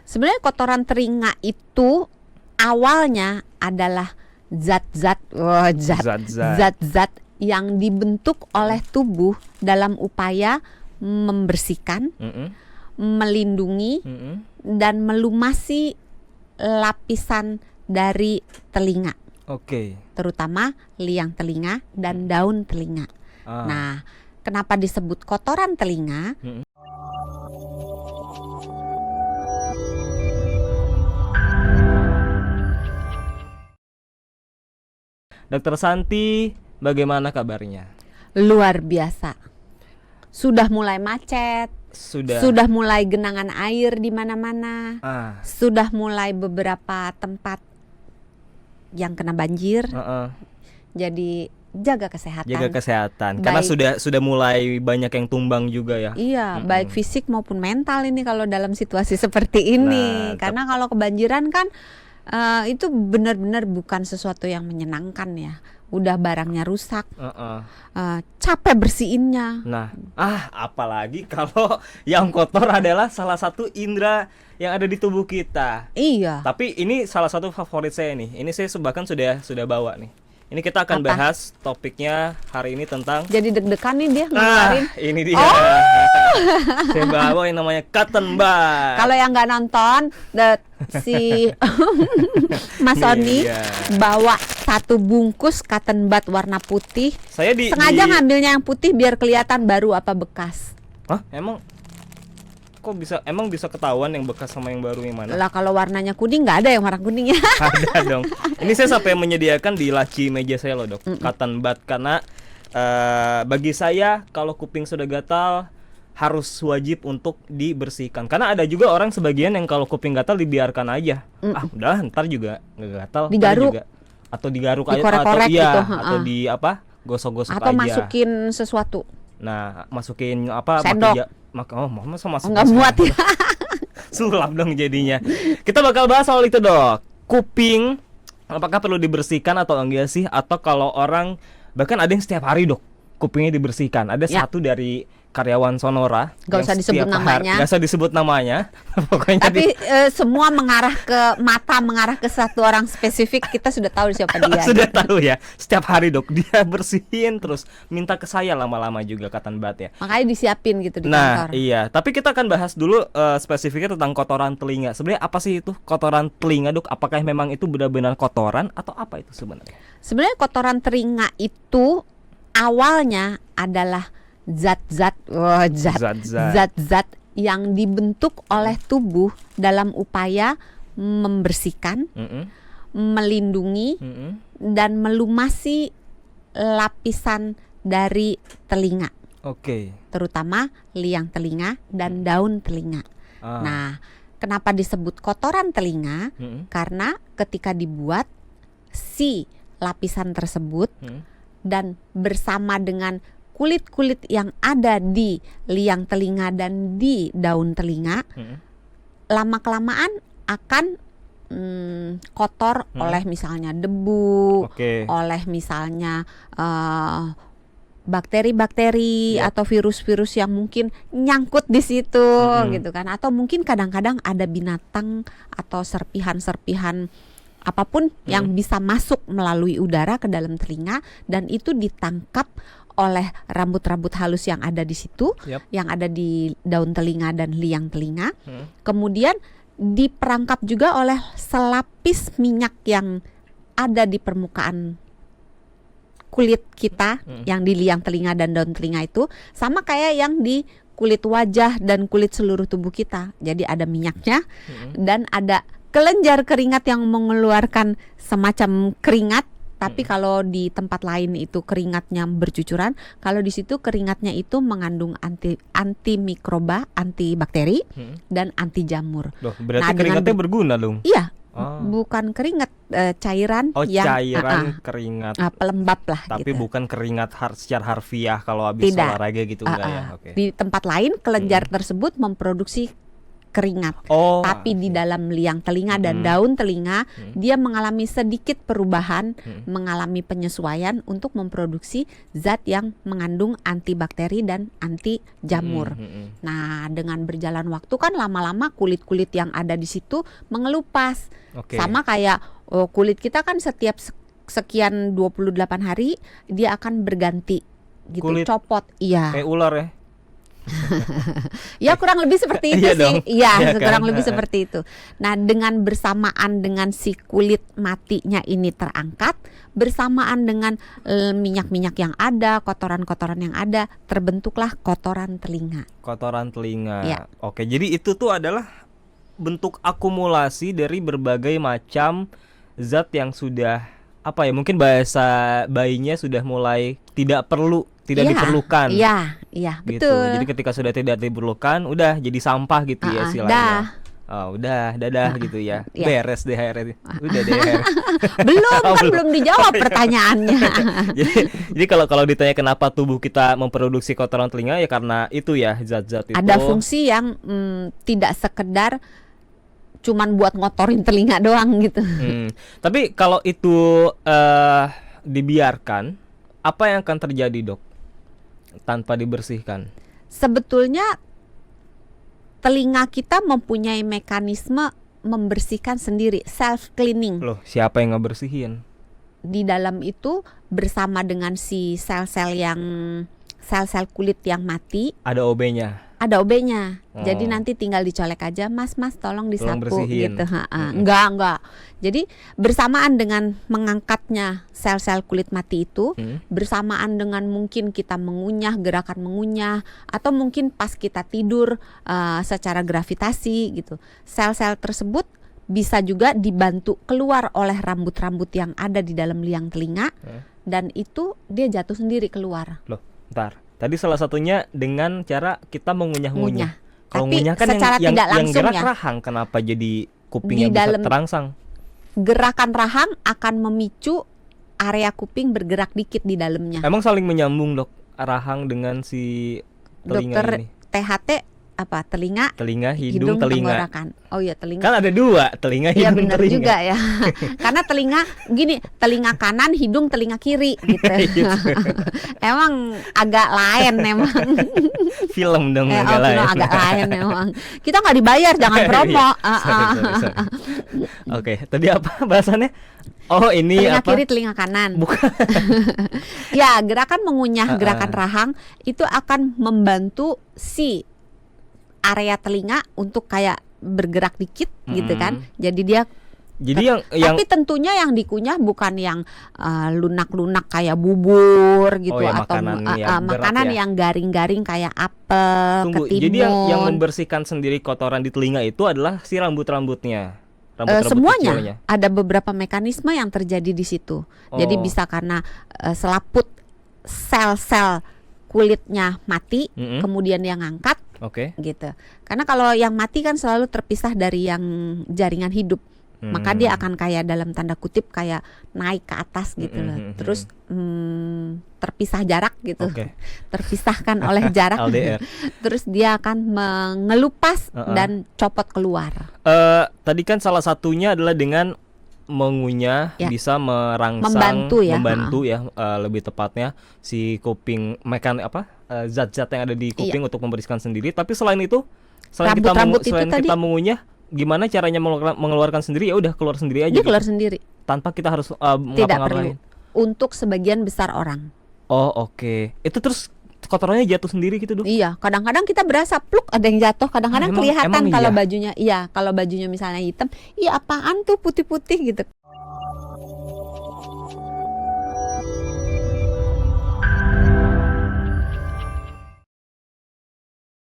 Sebenarnya kotoran telinga itu awalnya adalah zat-zat yang dibentuk oleh tubuh dalam upaya membersihkan, melindungi, dan melumasi lapisan dari telinga. Oke. Terutama liang telinga dan daun telinga. Nah, kenapa disebut kotoran telinga? Dokter Santi, bagaimana kabarnya? Luar biasa. Sudah mulai macet. Sudah mulai genangan air di mana-mana. Sudah mulai beberapa tempat yang kena banjir. Jadi jaga kesehatan. Jaga kesehatan. Karena sudah mulai banyak yang tumbang juga ya. Iya, baik fisik maupun mental ini kalau dalam situasi seperti ini. Karena kalau kebanjiran kan itu benar-benar bukan sesuatu yang menyenangkan ya. Udah barangnya rusak, capek bersihinnya. Nah, apalagi kalau yang kotor adalah salah satu indera yang ada di tubuh kita. Iya. Tapi ini salah satu favorit saya nih. Ini saya bahkan sudah bawa nih. Ini kita akan bahas topiknya hari ini tentang. Jadi deg-degan nih dia ngeluarin. Ini dia. Saya bawa yang namanya cotton bud. Kalau yang nggak nonton, si Mas Oni bawa satu bungkus cotton bud warna putih. Saya sengaja ngambilnya yang putih biar kelihatan baru apa bekas. Hah? Kok bisa ketahuan yang bekas sama yang baru yang mana? Lah kalau warnanya kuning nggak ada yang warna kuningnya. Ada dong. Ini saya sampai menyediakan di laci meja saya loh dok, cotton bud, karena bagi saya kalau kuping sudah gatal harus wajib untuk dibersihkan. Karena ada juga orang sebagian yang kalau kuping gatal dibiarkan aja. Udah ntar juga nggak gatal. Digaruk. Atau digaruk aja dikorek-korek gitu. Atau di gosok-gosok aja. Atau masukin sesuatu. Nah, masukin apa? Sendok. Masa masuk nggak muat ya. Sulap dong jadinya. Kita bakal bahas soal itu dok. Kuping apakah perlu dibersihkan atau enggak sih? Atau kalau orang bahkan ada yang setiap hari dok kupingnya dibersihkan. Ada satu dari karyawan Sonora. Gak usah disebut namanya. Gak usah disebut namanya. Pokoknya tapi semua mengarah ke mata, mengarah ke satu orang spesifik. Kita sudah tahu siapa dia. Sudah tahu ya. Setiap hari dok dia bersihin terus minta ke saya lama-lama juga cotton bud ya. Makanya disiapin gitu di kantor. Nah iya. Tapi kita akan bahas dulu spesifiknya tentang kotoran telinga. Sebenarnya apa sih itu kotoran telinga dok? Apakah memang itu benar-benar kotoran atau apa itu sebenarnya? Sebenarnya kotoran telinga itu awalnya adalah zat-zat yang dibentuk oleh tubuh dalam upaya membersihkan, melindungi, dan melumasi lapisan dari telinga. Terutama liang telinga dan daun telinga. Nah, kenapa disebut kotoran telinga? Karena ketika dibuat si lapisan tersebut dan bersama dengan kulit-kulit yang ada di liang telinga dan di daun telinga lama-kelamaan akan kotor oleh misalnya debu, oleh misalnya bakteri-bakteri atau virus-virus yang mungkin nyangkut di situ gitu kan, atau mungkin kadang-kadang ada binatang atau serpihan-serpihan apapun yang bisa masuk melalui udara ke dalam telinga dan itu ditangkap oleh rambut-rambut halus yang ada di situ, yang ada di daun telinga dan liang telinga. Kemudian diperangkap juga oleh selapis minyak yang ada di permukaan kulit kita, yang di liang telinga dan daun telinga itu sama kayak yang di kulit wajah dan kulit seluruh tubuh kita. Jadi ada minyaknya dan ada kelenjar keringat yang mengeluarkan semacam keringat. Tapi kalau di tempat lain itu keringatnya bercucuran, kalau di situ keringatnya itu mengandung anti mikroba, anti bakteri dan anti jamur. Berarti keringatnya berguna dong? Iya, bukan keringat, cairan yang cairan keringat pelembab lah. Tapi gitu. Bukan keringat secara harfiah kalau habis olahraga gitu enggak ya? Di tempat lain kelenjar tersebut memproduksi keringat. Oh. Tapi di dalam liang telinga dan Mm-mm. daun telinga, dia mengalami sedikit perubahan, Mm. mengalami penyesuaian untuk memproduksi zat yang mengandung antibakteri dan anti jamur. Mm-mm. Nah, dengan berjalan waktu kan lama-lama kulit-kulit yang ada di situ mengelupas. Oke. Sama kayak kulit kita kan setiap sekian 28 hari dia akan berganti gitu, Kulit copot. Iya. Kayak ular ya. Ya kurang lebih seperti itu Iya sih. dong. Iya, Iya kurang kan? lebih seperti itu. Nah, dengan bersamaan dengan si kulit matinya ini terangkat, bersamaan dengan minyak-minyak yang ada, kotoran-kotoran yang ada, terbentuklah kotoran telinga. Kotoran telinga. Iya. Oke, jadi itu tuh adalah bentuk akumulasi dari berbagai macam zat yang sudah apa ya? Mungkin bahasa bayinya sudah mulai tidak Iya, diperlukan. Iya, Gitu. betul. Jadi ketika sudah tidak diperlukan, udah jadi sampah gitu ya istilahnya. Udah, dadah gitu ya. Iya. Beres deh akhirnya. Udah deh. Belum kan Belum. belum dijawab pertanyaannya. jadi kalau ditanya kenapa tubuh kita memproduksi kotoran telinga ya karena itu ya zat-zat itu. Ada fungsi yang tidak sekedar cuman buat ngotorin telinga doang gitu. Tapi kalau itu dibiarkan, apa yang akan terjadi, Dok? Tanpa dibersihkan. Sebetulnya telinga kita mempunyai mekanisme membersihkan sendiri, self cleaning. Loh, siapa yang ngebersihin? Di dalam itu bersama dengan si sel-sel kulit yang mati, Ada OB-nya. ada OB-nya. Jadi Oh. nanti tinggal dicolek aja, Mas tolong disapu bersihin. gitu. Enggak. Jadi bersamaan dengan mengangkatnya sel-sel kulit mati itu, bersamaan dengan mungkin kita gerakan mengunyah, atau mungkin pas kita tidur secara gravitasi gitu. Sel-sel tersebut bisa juga dibantu keluar oleh rambut-rambut yang ada di dalam liang telinga, dan itu dia jatuh sendiri keluar. Loh, bentar. Tadi salah satunya dengan cara kita mengunyah-ngunyah. Kalau Tapi ngunyah kan secara yang tidak langsung gerak ya. rahang, kenapa jadi kuping Di yang bisa dalam- terangsang? Gerakan rahang akan memicu area kuping bergerak dikit di dalamnya. Emang saling menyambung, Dok, rahang dengan si telinga Dokter ini? THT apa? Telinga, Telinga, hidung, telinga. tenggorokan. Oh iya, telinga. Kan ada dua, telinga, Iya hidung, benar telinga. juga ya. Karena telinga gini, telinga kanan, hidung, telinga kiri gitu. Emang agak lain emang. Film dong agak lain. Agak lain emang. Kita nggak dibayar, jangan promo. Iya. Sorry. Oke, tadi apa bahasannya? Oh, ini Telinga apa? kiri, telinga kanan. Bukan. Ya, gerakan mengunyah, gerakan rahang itu akan membantu si area telinga untuk kayak bergerak dikit gitu kan. Jadi dia Jadi yang tapi tentunya yang dikunyah bukan yang lunak-lunak kayak bubur gitu, ya, atau makanan yang berat makanan ya. yang garing-garing kayak apel, Tunggu, ketimun. jadi yang membersihkan sendiri kotoran di telinga itu adalah si rambut-rambutnya. Rambut-rambut semuanya kecilnya. ada beberapa mekanisme yang terjadi di situ. Jadi Oh. bisa karena selaput sel-sel kulitnya mati, kemudian dia ngangkat Oke. gitu. Karena kalau yang mati kan selalu terpisah dari yang jaringan hidup. Maka dia akan kayak dalam tanda kutip kayak naik ke atas gitu loh. Terus terpisah jarak gitu. Oke. Terpisahkan oleh jarak. LDR. Terus dia akan mengelupas dan copot keluar. Tadi kan salah satunya adalah dengan mengunyah, Ya. bisa merangsang, Membantu ya. lebih tepatnya si kuping zat-zat yang ada di kuping untuk membersihkan sendiri. Tapi selain itu, Rambut-rambut itu tadi- kita mengunyah, gimana caranya mengeluarkan sendiri? Ya udah keluar sendiri aja. Dia gitu. keluar sendiri. Tanpa kita harus Tidak perlu. ngapa-ngapain. Untuk sebagian besar orang. Oh, oke. Itu terus kotorannya jatuh sendiri gitu, Dok? Iya, kadang-kadang kita berasa pluk ada yang jatuh, kadang-kadang Emang kelihatan iya? kalau bajunya, iya, kalau bajunya misalnya hitam, iya apaan tuh putih-putih gitu.